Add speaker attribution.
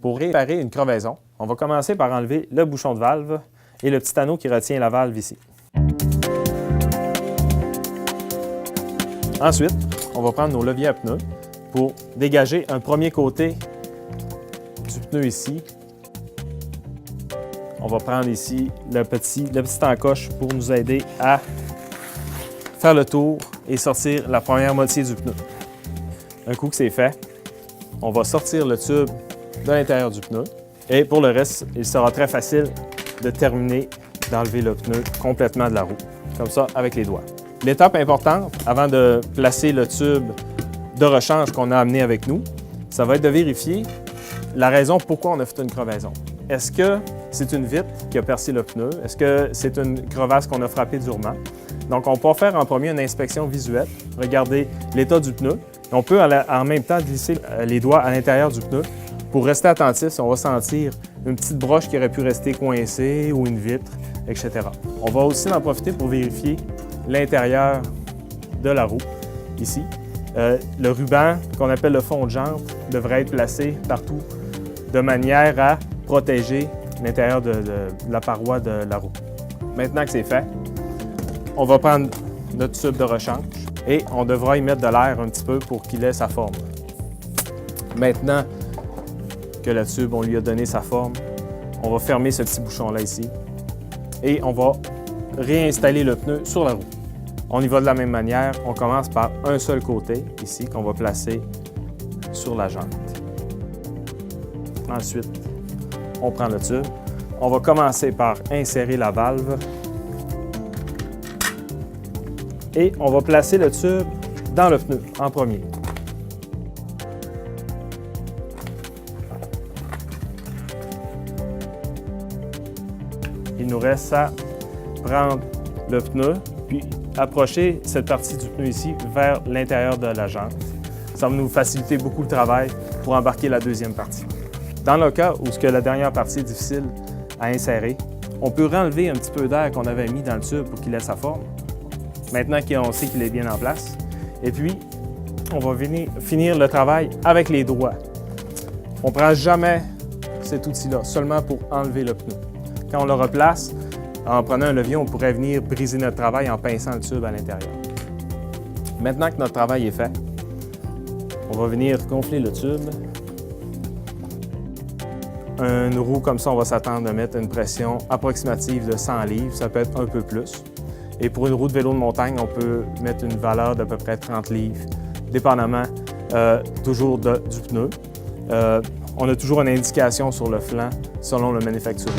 Speaker 1: Pour réparer une crevaison, on va commencer par enlever le bouchon de valve et le petit anneau qui retient la valve ici. Ensuite, on va prendre nos leviers à pneus pour dégager un premier côté du pneu ici. On va prendre ici le petit encoche pour nous aider à faire le tour et sortir la première moitié du pneu. Un coup que c'est fait, on va sortir le tube de l'intérieur du pneu et pour le reste, il sera très facile de terminer d'enlever le pneu complètement de la roue, comme ça avec les doigts. L'étape importante avant de placer le tube de rechange qu'on a amené avec nous, ça va être de vérifier la raison pourquoi on a fait une crevaison. Est-ce que c'est une vitre qui a percé le pneu? Est-ce que c'est une crevasse qu'on a frappée durement? Donc, on peut faire en premier une inspection visuelle, regarder l'état du pneu. On peut en même temps glisser les doigts à l'intérieur du pneu pour rester attentif si on va sentir une petite broche qui aurait pu rester coincée ou une vitre, etc. On va aussi en profiter pour vérifier l'intérieur de la roue, ici. Le ruban qu'on appelle le fond de jante devrait être placé partout de manière à protéger l'intérieur de la paroi de la roue. Maintenant que c'est fait, on va prendre notre tube de rechange et on devra y mettre de l'air un petit peu pour qu'il ait sa forme. Maintenant que le tube, on lui a donné sa forme, on va fermer ce petit bouchon-là ici et on va réinstaller le pneu sur la roue. On y va de la même manière. On commence par un seul côté, ici, qu'on va placer sur la jante. Ensuite, on prend le tube. On va commencer par insérer la valve. Et on va placer le tube dans le pneu en premier. Il nous reste à prendre le pneu, puis approcher cette partie du pneu ici vers l'intérieur de la jante. Ça va nous faciliter beaucoup le travail pour embarquer la deuxième partie. Dans le cas où la dernière partie est difficile à insérer, on peut renlever un petit peu d'air qu'on avait mis dans le tube pour qu'il ait sa forme. Maintenant qu'on sait qu'il est bien en place. Et puis, on va finir le travail avec les doigts. On ne prend jamais cet outil-là, seulement pour enlever le pneu. Quand on le replace, en prenant un levier, on pourrait venir briser notre travail en pinçant le tube à l'intérieur. Maintenant que notre travail est fait, on va venir gonfler le tube. Une roue comme ça, on va s'attendre à mettre une pression approximative de 100 livres, ça peut être un peu plus. Et pour une roue de vélo de montagne, on peut mettre une valeur d'à peu près 30 livres, dépendamment toujours du pneu. On a toujours une indication sur le flanc selon le manufacturier.